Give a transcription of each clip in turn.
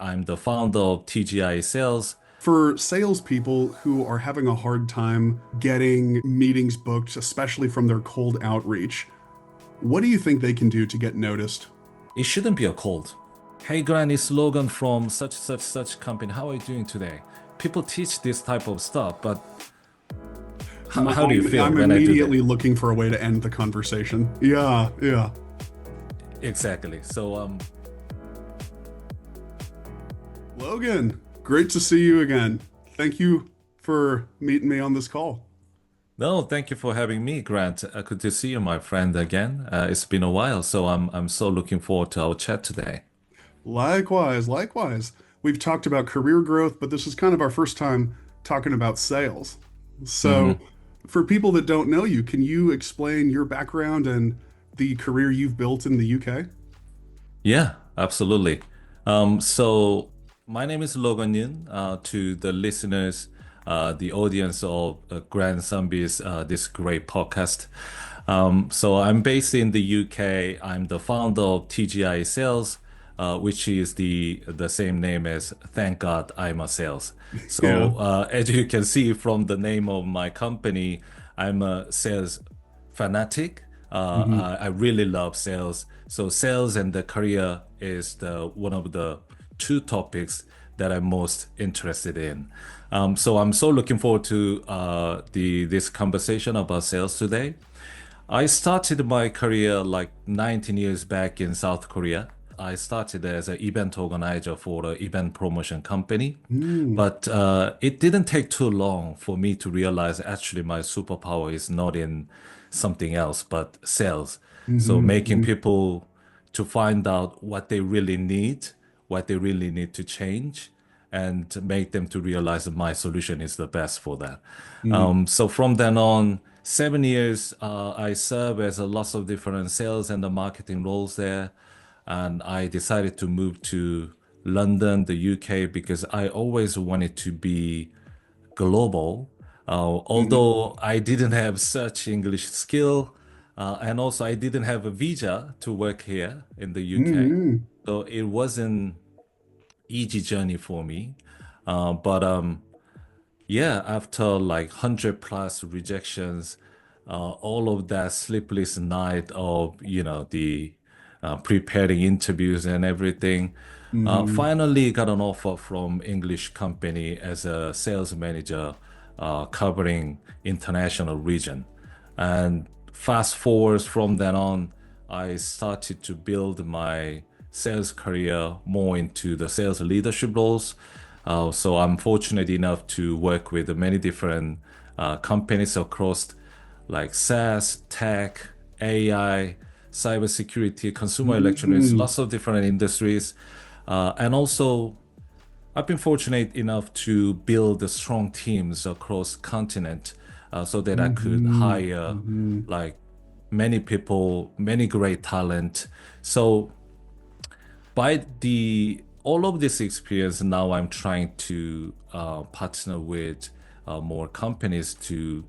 I'm the founder of TGI Sales. For salespeople who are having a hard time getting meetings booked, especially from their cold outreach, what do you think they can do to get noticed? It shouldn't be a cold. Hey, Grant, it's Logan from such company. How are you doing today? People teach this type of stuff, but how do you feel I'm when I do that? immediately looking for a way to end the conversation. Yeah, yeah. Exactly. Logan, great to see you again. Thank you for meeting me on this call. No, thank you for having me, Grant. Good to see you, my friend, again. It's been a while, so I'm so looking forward to our chat today. Likewise, likewise. We've talked about career growth, but this is kind of our first time talking about sales. So, Hmm. for people that don't know you, can you explain your background and the career you've built in the UK? Yeah, absolutely. So my name is Logan Yin. To the listeners, the audience of Grand Zombies, this great podcast. So I'm based in the UK. I'm the founder of TGI Sales, which is the same name as Thank God I'm a Sales. Yeah. So as you can see from the name of my company, I'm a sales fanatic. Hmm. I really love sales. So sales and the career is the one of the two topics that I'm most interested in. So I'm so looking forward to the this conversation about sales today. I started my career like 19 years back in South Korea. I started as an event organizer for an event promotion company, Mm. but it didn't take too long for me to realize actually my superpower is not in something else but sales. So Hmm. making Hmm. people to find out what they really need, what they really need to change, and to make them to realize that my solution is the best for that. Hmm. So from then on, 7 years, I serve as a lots of different sales and the marketing roles there. And I decided to move to London, the UK, because I always wanted to be global. Hmm. Although I didn't have such English skill, and also I didn't have a visa to work here in the UK. Hmm. So it wasn't easy journey for me. But yeah, after like 100 plus rejections, all of that sleepless night of, the preparing interviews and everything, Hmm. finally got an offer from English company as a sales manager, covering international region. And fast forward from then on, I started to build my sales career more into the sales leadership roles. So I'm fortunate enough to work with many different companies across like SaaS, tech, AI, cybersecurity, consumer electronics, Hmm. lots of different industries. And also, I've been fortunate enough to build strong teams across continent, so that I could Hmm. hire Hmm. like many people, many great talent. So by the all of this experience, now I'm trying to partner with more companies to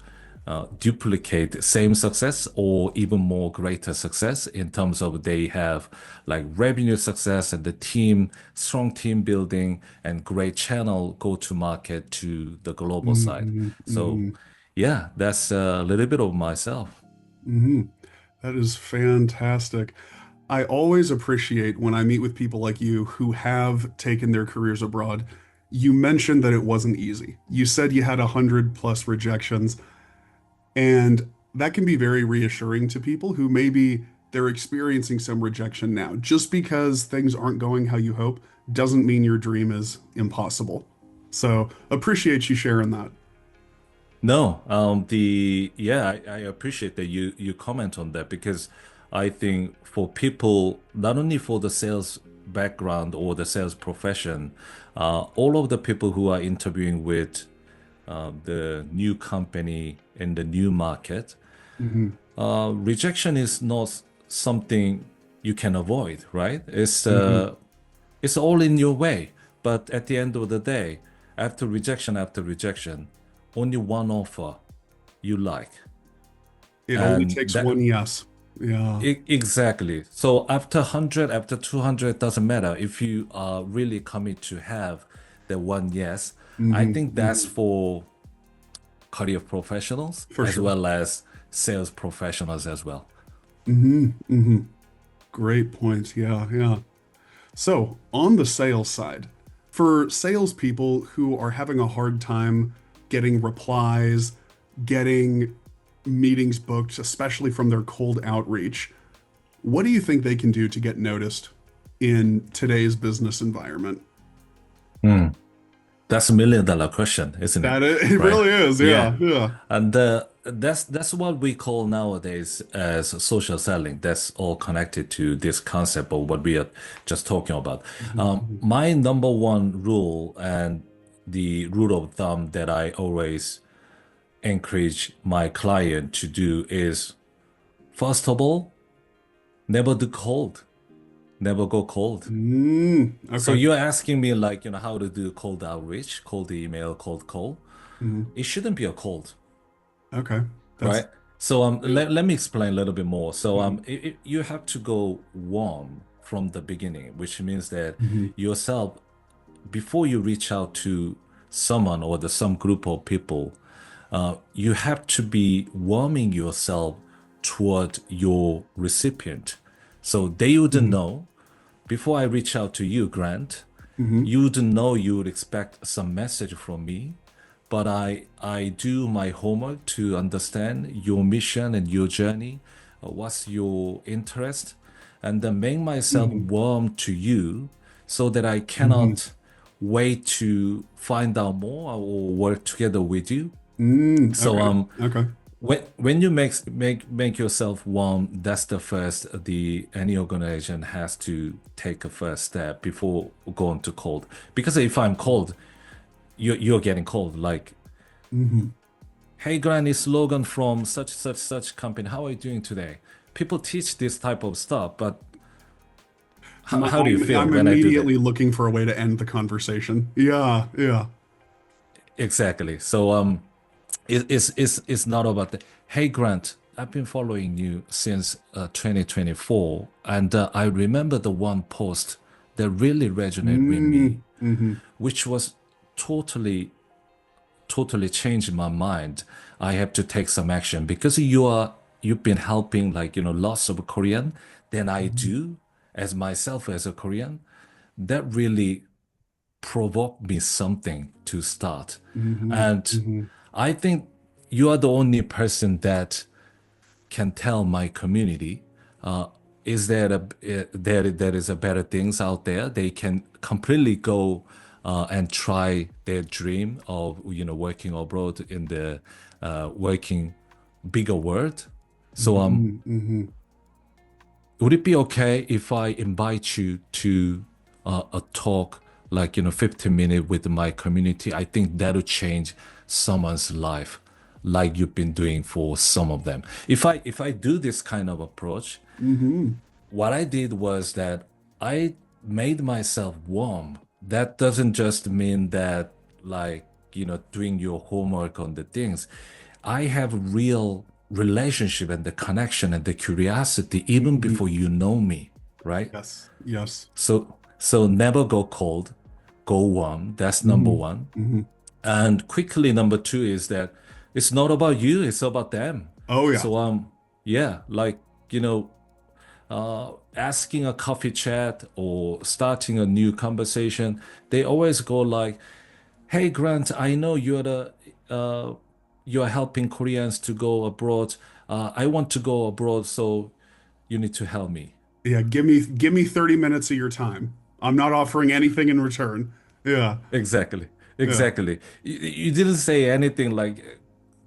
duplicate same success or even more greater success in terms of they have like revenue success and the team, strong team building and great channel go to market to the global side. Hmm. So Hmm. yeah, that's a little bit of myself. Hmm. That is fantastic. I always appreciate when I meet with people like you who have taken their careers abroad. You mentioned that it wasn't easy. You said you had 100 plus rejections, and that can be very reassuring to people who maybe they're experiencing some rejection now. Just because things aren't going how you hope doesn't mean your dream is impossible. So appreciate you sharing that. No, the yeah, I appreciate that you comment on that because I think for people, not only for the sales background or the sales profession, all of the people who are interviewing with the new company in the new market, Hmm. rejection is not something you can avoid, right? Hmm. It's all in your way. But at the end of the day, after rejection, only one offer you like. It only And takes that, one yes. Yeah. Exactly. So after 100, after 200, doesn't matter. If you are really coming to have the one yes, I Hmm. think that's Hmm. for career professionals For as sure. well as sales professionals as well. Hmm. Hmm. Great point. Yeah, yeah. So, on the sales side, for salespeople who are having a hard time getting replies, getting meetings booked, especially from their cold outreach, what do you think they can do to get noticed in today's business environment? Hmm. That's $1 million question, isn't it? It Right? really is. Yeah. Yeah, yeah. And that's what we call nowadays as social selling. That's all connected to this concept of what we are just talking about. Hmm. My number one rule and the rule of thumb that I always encourage my client to do is, first of all, never do cold, never go cold. So Okay. you're asking me like, how to do cold outreach, cold email, cold call. Hmm. It shouldn't be a cold. Okay. That's Right? So yeah. let me explain a little bit more. So Hmm. you have to go warm from the beginning, which means that Hmm. yourself, before you reach out to someone or some group of people, you have to be warming yourself toward your recipient. So they wouldn't Hmm. know. Before I reach out to you, Grant, Hmm. you would know you would expect some message from me, but I do my homework to understand your mission and your journey, what's your interest, and then make myself Hmm. warm to you so that I Hmm. cannot wait to find out more or work together with you. So Okay. Okay. when you make yourself warm, that's the first the any organization has to take a first step before going to cold. Because if I'm cold, you're getting cold. Like, Hmm. hey Grant, it's Logan from such company. How are you doing today? People teach this type of stuff, but how do you feel I'm when I do that? immediately looking for a way to end the conversation. Yeah, yeah. Exactly. So it's not about the, hey Grant, I've been following you since 2024, and I remember the one post that really resonated with me, Mm-hmm. which was totally totally changed my mind. I have to take some action because you've been helping like lots of Korean than I do as myself as a Korean. That really provoked me something to start. Mm-hmm. And Mm-hmm. I think you are the only person that can tell my community, uh, is there is a better things out there. They can completely go and try their dream of working abroad in the working bigger world. So Mm-hmm. Mm-hmm. would it be okay if I invite you to a talk like 15 minutes with my community? I think that'll change someone's life like you've been doing for some of them. If I do this kind of approach, Mm-hmm. what I did was that I made myself warm. That doesn't just mean that like, doing your homework on the things. I have real relationship and the connection and the curiosity even Mm-hmm. before you know me, right? Yes. Yes. So never go cold, go warm. That's number Mm-hmm. one. Mm-hmm. And quickly, number two is that it's not about you, it's about them. Oh yeah. So yeah, like, you know, asking a coffee chat or starting a new conversation, they always go like, "Hey Grant, I know you're helping Koreans to go abroad. I want to go abroad, so you need to help me." Yeah. Give me 30 minutes of your time. I'm not offering anything in return. Yeah. Exactly. Yeah. Exactly. You didn't say anything like,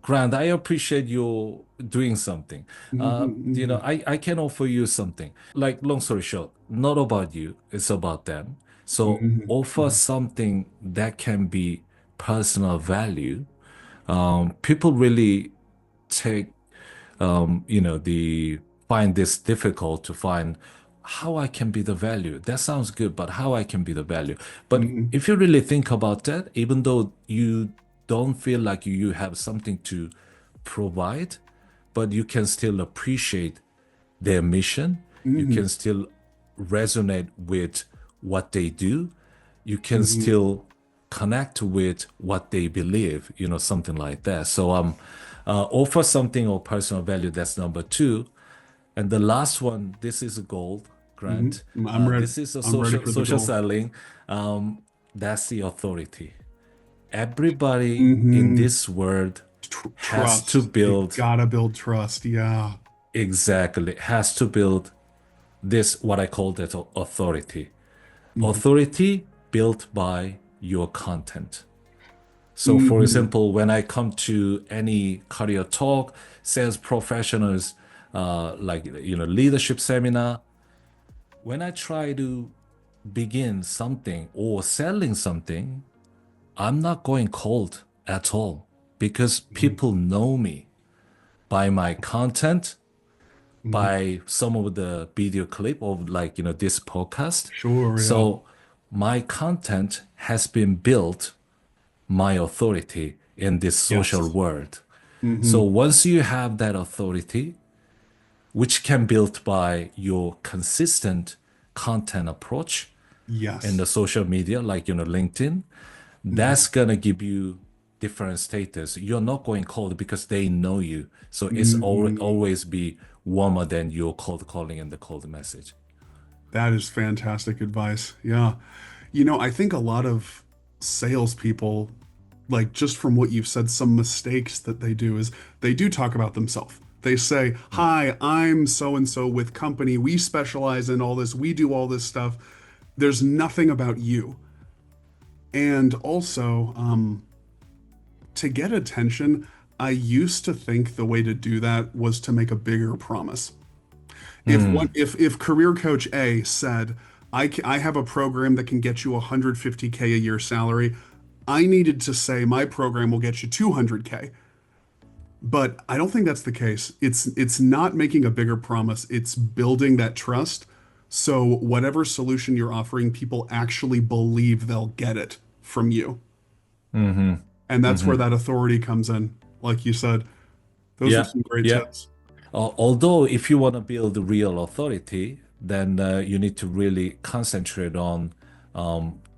Grant, I appreciate you doing something. Mm-hmm. I can offer you something. Like, long story short, not about you, it's about them. So Mm-hmm. offer Mm-hmm. something that can be personal value. People really take the find this difficult to find how I can be the value. That sounds good, but how I can be the value. But Mm-hmm. if you really think about that, even though you don't feel like you have something to provide, but you can still appreciate their mission. You Hmm. can still resonate with what they do. You can Hmm. still connect with what they believe, something like that. So offer something of personal value. That's number two. And the last one, this is a gold, Hmm. Grant. I'm ready. This is a I'm ready social for the social gold. selling. That's the authority. Everybody in Hmm. this world has to Trust. You build gotta build trust. Yeah. exactly, has to build this what I call that authority. Hmm. Authority built by your content. So, for Hmm. example, when I come to any career talk, sales professionals, like leadership seminar, when I try to begin something or selling something, I'm not going cold at all because Hmm. people know me by my content, Hmm. by some of the video clip of like, this podcast. Sure. Yeah. So my content has been built my authority in this social Yes. world. So Hmm. once you have that authority, which can be built by your consistent content approach in Yes. the social media, like LinkedIn, Hmm. that's gonna give you different status. You're not going cold because they know you. So it's Hmm. always be warmer than your cold calling and the cold message. That is fantastic advice. Yeah. I think a lot of salespeople, like just from what you've said, some mistakes that they do is they do talk about themselves. They say, "Hi, I'm so and so with company. We specialize in all this. We do all this stuff." There's nothing about you. And also, to get attention, I used to think the way to do that was to make a bigger promise. Hmm. If career coach A said, I have a program that can get you 150K a year salary, I needed to say my program will get you 200K. But I don't think that's the case. It's not making a bigger promise. It's building that trust. So whatever solution you're offering, people actually believe they'll get it from you. Mm-hmm. And that's where Mm-hmm. that authority comes in. Like you said, those are Yeah. some great Yeah. tips. Although, if you want to build real authority, then you need to really concentrate on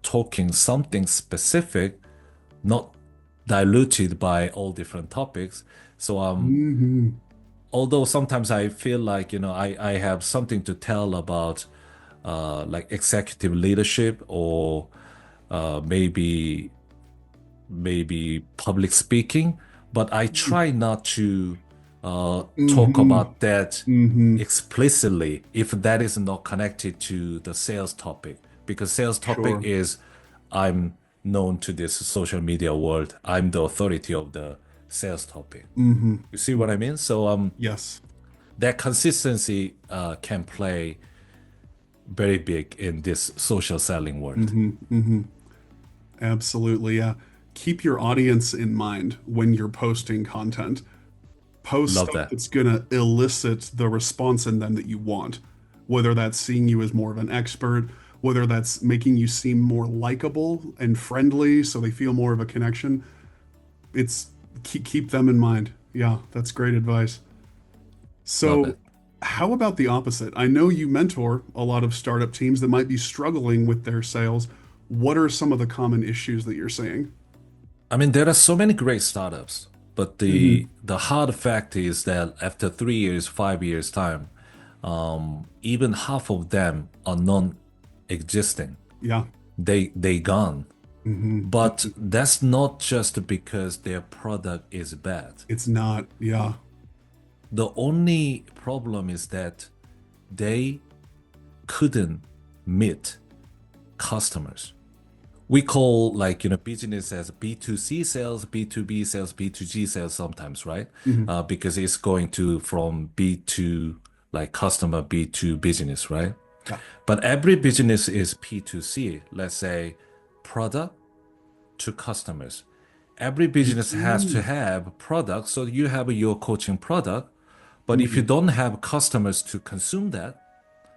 talking something specific, not diluted by all different topics. So, Hmm. although sometimes I feel like, I have something to tell about like executive leadership or maybe public speaking, but I try not to talk Hmm. about that Hmm. explicitly if that is not connected to the sales topic. Because sales topic Sure. is I'm known to this social media world. I'm the authority of the sales topic. Hmm. You see what I mean? So Yes. that consistency can play very big in this social selling world. Hmm. Hmm. Absolutely. Yeah. Keep your audience in mind when you're posting content. Post Love stuff that. that's going to elicit the response in them that you want, whether that's seeing you as more of an expert, whether that's making you seem more likable and friendly so they feel more of a connection. It's keep them in mind. Yeah, that's great advice. Love So, it. how about the opposite? I know you mentor a lot of startup teams that might be struggling with their sales. What are some of the common issues that you're seeing? I mean, there are so many great startups, but the Hmm. the hard fact is that after 3 years, 5 years time, even half of them are non-existing. Yeah. They gone. Hmm. But that's not just because their product is bad. It's not. Yeah. The only problem is that they couldn't meet customers. We call like business as B2C sales, B2B sales, B2G sales sometimes, right? Hmm. Because it's going to from B2 like customer B2 business, right? Yeah. But every business is P2C. Let's say product to customers. Every business has to Hmm. have products, so you have your coaching product. But if you Hmm. don't have customers to consume that,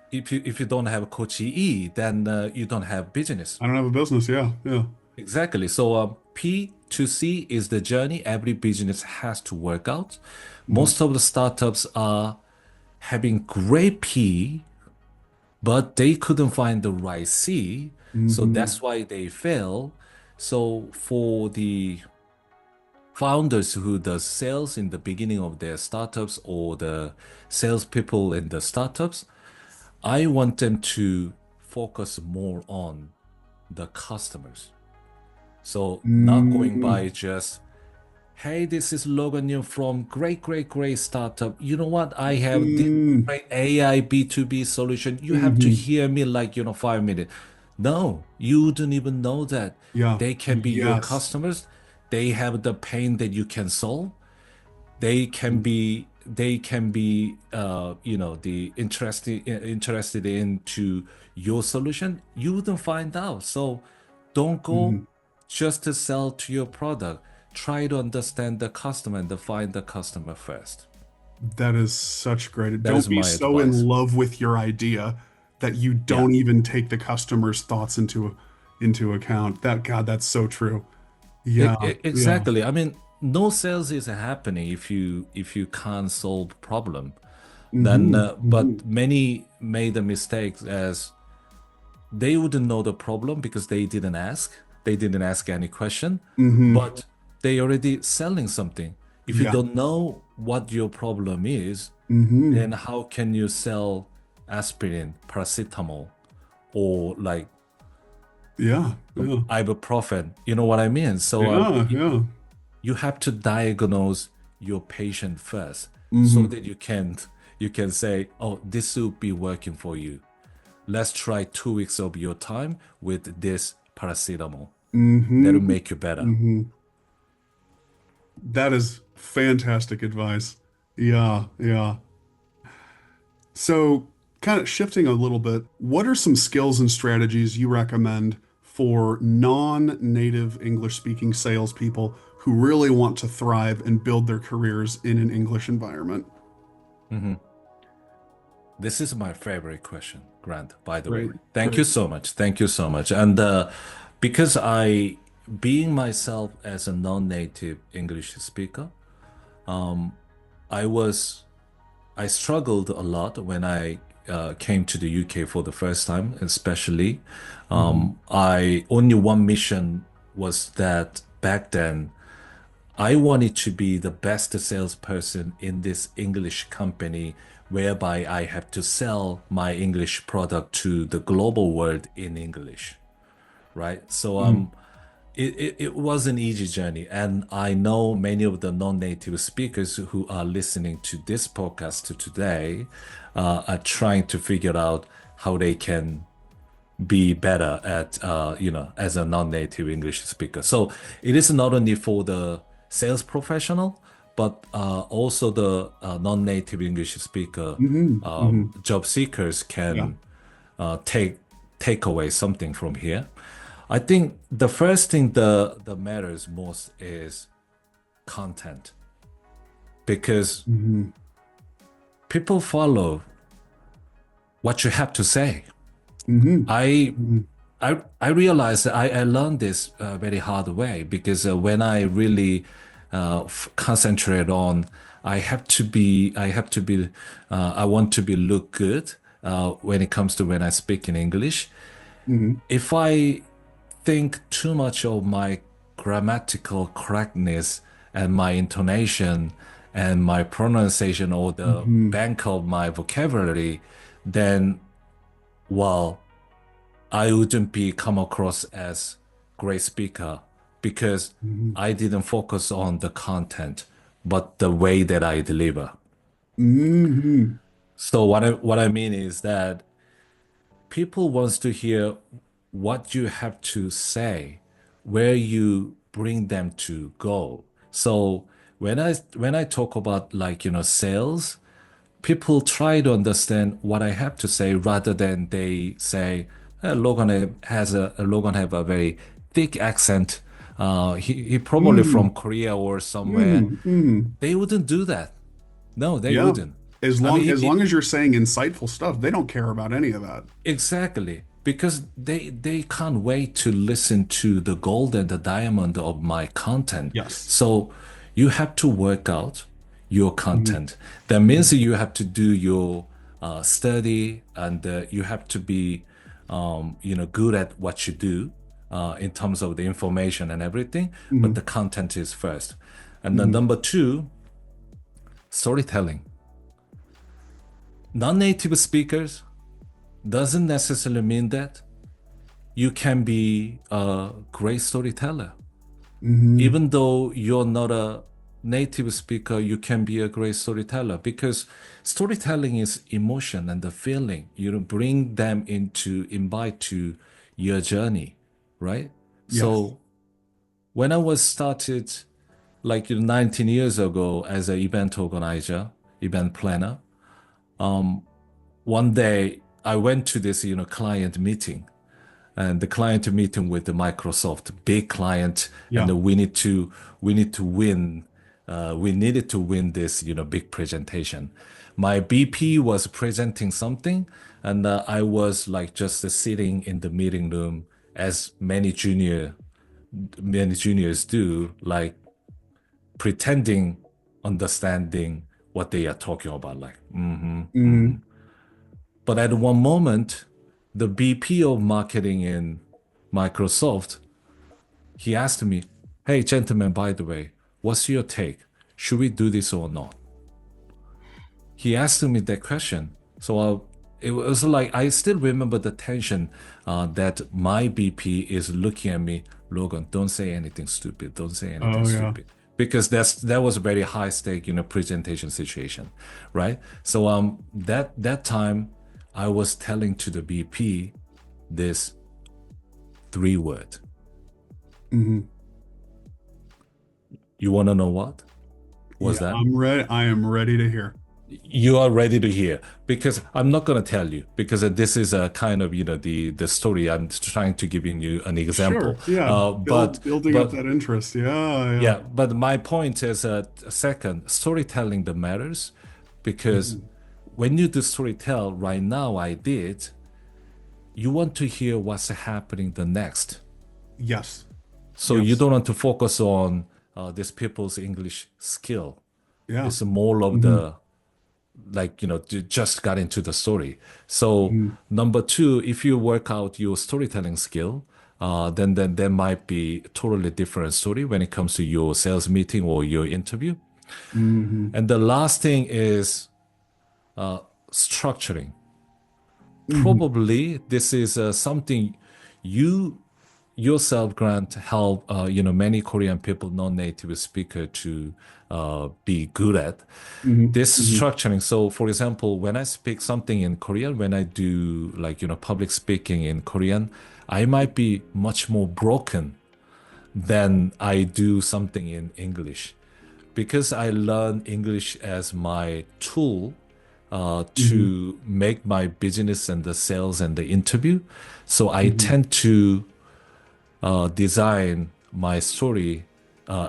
if you don't have a coachee, then you don't have business. I don't have a business. Yeah. Yeah. Exactly. So P to C is the journey every business has to work out. Hmm. Most of the startups are having great P, but they couldn't find the right C. So Mm-hmm. that's why they fail. So for the founders who does sales in the beginning of their startups or the salespeople in the startups, I want them to focus more on the customers. So not going Mm-hmm. by just, hey, this is Logan Yu from great, great, great startup. You know what? I have this Mm-hmm. great AI B2B solution. You have to Mm-hmm. hear me like, 5 minutes. No, you don't even know that Yeah. they can be your Yes. customers. They have the pain that you can solve. They can be the interested into your solution. You wouldn't find out. So don't go Mm-hmm. just to sell to your product. Try to understand the customer and to find the customer first. That is such great. That Don't is be my so in advice. love with your idea that you Yeah. don't even take the customer's thoughts into account. That God, that's so true. Yeah. Yeah. Exactly. I mean, no sales is happening if you can't solve problem. Then, Mm-hmm. Mm-hmm. but many made the mistakes as they wouldn't know the problem because they didn't ask. They didn't ask any question, Mm-hmm. but they already selling something. If you Yeah. don't know what your problem is, Mm-hmm. then how can you sell aspirin, paracetamol, or like Yeah. Yeah. ibuprofen? You know what I mean? So Yeah. Yeah. you have to diagnose your patient first so Mm-hmm. that you can say, oh, this will be working for you. Let's try 2 weeks of your time with this paracetamol. Mm-hmm. That'll make you better. Mm-hmm. That is fantastic advice. Yeah. Yeah. So, kind of shifting a little bit, what are some skills and strategies you recommend for non-native English-speaking salespeople who really want to thrive and build their careers in an English environment? Mhm. This is my favorite question, Grant, by the way. Great, Thank you great. so much. Thank you so much. And because being myself as a non-native English speaker, um, I was I struggled a lot when I came to the UK for the first time, especially. Mm-hmm. I only one mission was that back then I wanted to be the best salesperson in this English company, whereby I have to sell my English product to the global world in English, right? So it was an easy journey, and I know many of the non-native speakers who are listening to this podcast today are trying to figure out how they can be better at as a non-native English speaker. So it is not only for the sales professional, but also the non-native English speaker Mm-hmm. Mm-hmm. job seekers Yeah. can take away something from here. I think the first thing that matters most is content because Mm-hmm. people follow what you have to say. Mm-hmm. I Mm-hmm. I realized that I learned this very hard way because when I really concentrate on I want to be look good when it comes to when I speak in English. Mm-hmm. If I think too much of my grammatical correctness and my intonation and my pronunciation or the Mm-hmm. bank of my vocabulary, then well, I wouldn't be come across as great speaker because Mm-hmm. I didn't focus on the content, but the way that I deliver. Mm-hmm. So what I mean is that people wants to hear what you have to say, where you bring them to go. So when I talk about like sales, people try to understand what I have to say rather than they say Logan have a very thick accent. He probably Mm-hmm. from Korea or somewhere. Mm-hmm. They wouldn't do that. No, they Yeah. wouldn't. As I long mean, as long as you're saying insightful stuff, they don't care about any of that. exactly because they can't wait to listen to the gold and the diamond of my content. Yes. So you have to work out. your Mhm. content. That means you have to do your study, and you have to be, good at what you do in terms of the information and everything. But Mhm. the content is first. And then Mhm. number two, storytelling. Non-native speakers doesn't necessarily mean that you can be a great storyteller. Mhm. Even though you're not a native speaker, you can be a great storyteller, because storytelling is emotion and the feeling. You bring them into, invite to your journey, right? Yes. So when I was started, like 19 years ago, as an event organizer, event planner, one day I went to this, client meeting, and the client meeting with the Microsoft, big client, and Yeah. we need to win. We needed to win this, big presentation. My BP was presenting something, and I was like just sitting in the meeting room, as many juniors do, like pretending understanding what they are talking about, like Mhm. But at one moment, the BP of marketing in Microsoft, he asked me, "Hey, gentlemen, by the way, what's your take? Should we do this or not?" He asked me that question. So it was like, I still remember the tension that my BP is looking at me, "Logan, don't say anything stupid. Don't say anything Oh yeah. stupid." Because that was a very high stake, presentation situation, right? So that time I was telling to the BP this three word. Mhm. You want to know what was Yeah, that? I'm ready. I am ready to hear. You are ready to hear, because I'm not going to tell you, because this is a kind of, the story I'm trying to give you an example. Sure. Yeah. Building up But that interest. Yeah. Yeah. yeah, but my point is, second, storytelling that matters, because Mhm. when you do storytell right now, I did, you want to hear what's happening the next. Yes. So you Yes. don't want to focus on these people's English skill. Yeah. It's more of Hmm. the, like, just got into the story. So Hmm. number two, if you work out your storytelling skill, then there might be a totally different story when it comes to your sales meeting or your interview. Hmm. And the last thing is structuring. Hmm. Probably this is something you yourself, Grant, help many Korean people, non-native speaker, to be good at Hmm. this Hmm. structuring. So, for example, when I speak something in Korean, when I do, like, public speaking in Korean, I might be much more broken than I do something in English, because I learn English as my tool Hmm. to make my business and the sales and the interview. So I Hmm. tend to design my story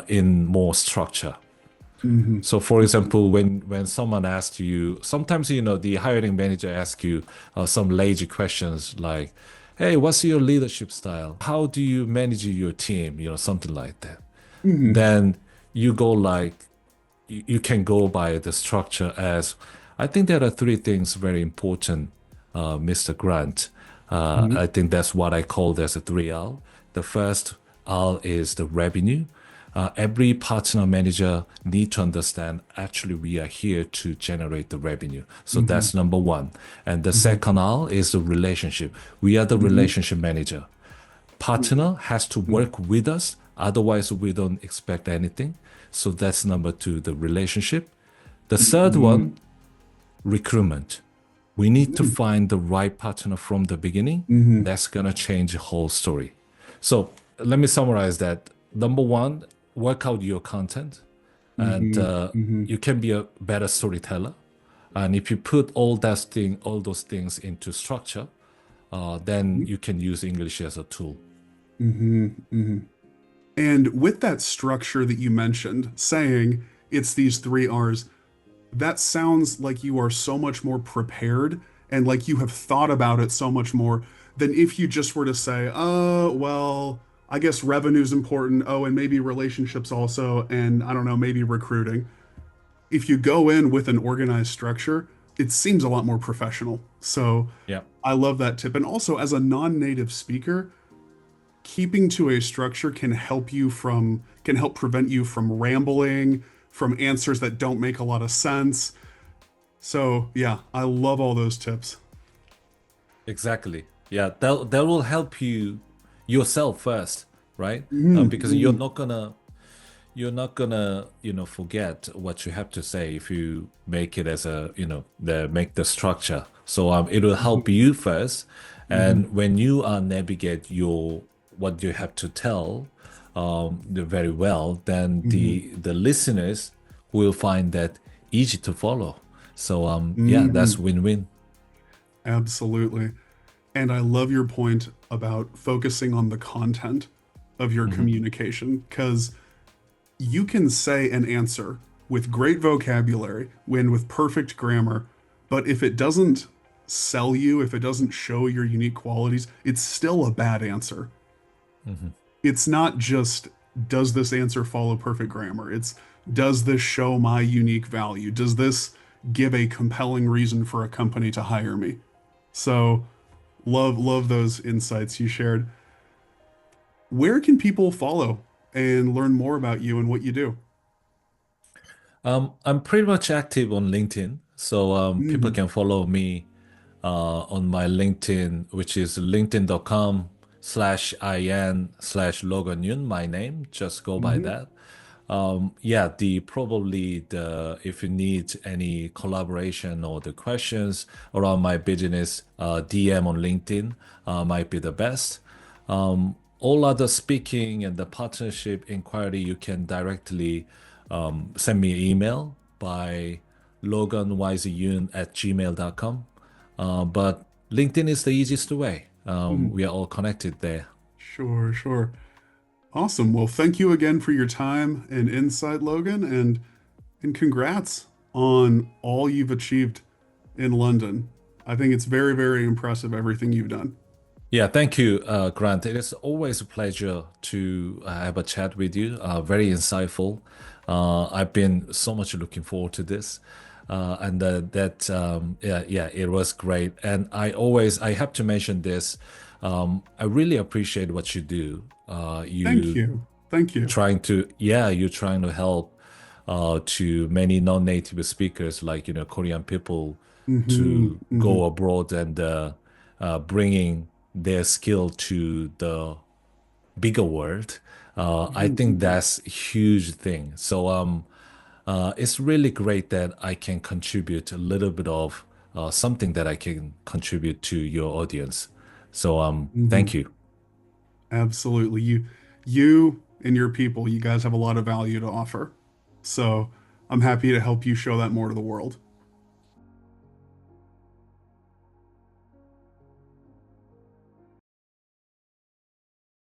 in more structure. Hmm. So, for example, when someone asks you, sometimes the hiring manager asks you some lazy questions like, "Hey, what's your leadership style? How do you manage your team?" Something like that. Hmm. Then you go like, you can go by the structure as, I think there are three things very important, Mr. Grant. Hmm. I think that's what I call as a 3R. The first R is the revenue. Every partner manager need to understand, actually we are here to generate the revenue. So Hmm. that's number one. And the Hmm. second R is the relationship. We are the Hmm. relationship manager. Partner has to Hmm. work with us, otherwise we don't expect anything. So that's number two, the relationship. The third Hmm. one, recruitment. We need to find the right partner from the beginning. Hmm. That's gonna change the whole story. So let me summarize that. Number one, work out your content, and Hmm. Hmm. you can be a better storyteller. And if you put all those things into structure, then you can use English as a tool. Hmm. Hmm. And with that structure that you mentioned, saying it's these three R's, that sounds like you are so much more prepared and like you have thought about it so much more than if you just were to say, well, I guess revenue's important. Oh, and maybe relationships also. And I don't know, maybe recruiting. if you go in with an organized structure, it seems a lot more professional. So Yeah. I love that tip. And also, as a non-native speaker, keeping to a structure can help prevent you from rambling, from answers that don't make a lot of sense. So yeah, I love all those tips. Exactly. Yeah, that will help you yourself first, right? Mhm, Because mhm, you're not gonna, forget what you have to say if you make it as a, make the structure. So it will help mhm, you first, mhm, and when you navigate your what you have to tell, very well, then mhm, the listeners will find that easy to follow. So yeah, that's mhm. win-win. Absolutely. And I love your point about focusing on the content of your Hmm. communication because you can say an answer with great vocabulary, when with perfect grammar, but if it doesn't sell you, if it doesn't show your unique qualities, it's still a bad answer. Hmm. It's not just does this answer follow perfect grammar? It's does this show my unique value? Does this give a compelling reason for a company to hire me? So, love those insights you shared. Where can people follow and learn more about you and what you do? I'm pretty much active on LinkedIn, so people Mm-hmm. can follow me on my LinkedIn, which is linkedin.com/in/Logan Yun, my name. Just go by Mm-hmm. that. Yeah, the probably the if you need any collaboration or the questions around my business, DM on LinkedIn might be the best. All other speaking and the partnership inquiry, you can directly send me an email by loganwyzeyun@gmail.com. But LinkedIn is the easiest way. Mm-hmm. We are all connected there. Sure, sure. Awesome. Well, thank you again for your time and insight, Logan, and congrats on all you've achieved in London. I think it's very, very impressive everything you've done. Yeah, thank you, Grant. It is always a pleasure to have a chat with you. Very insightful. I've been so much looking forward to this, and that yeah, it was great. And I have to mention this. I really appreciate what you do. Thank You you. Thank you. you're trying to help to many non-native speakers, like Korean people, Mm-hmm. to Mm-hmm. go abroad and bringing their skill to the bigger world. I think Mm-hmm. that's a huge thing. So it's really great that I can contribute a little bit of something that I can contribute to your audience. So Mm-hmm. thank you. Absolutely. You and your people, you guys have a lot of value to offer. So I'm happy to help you show that more to the world.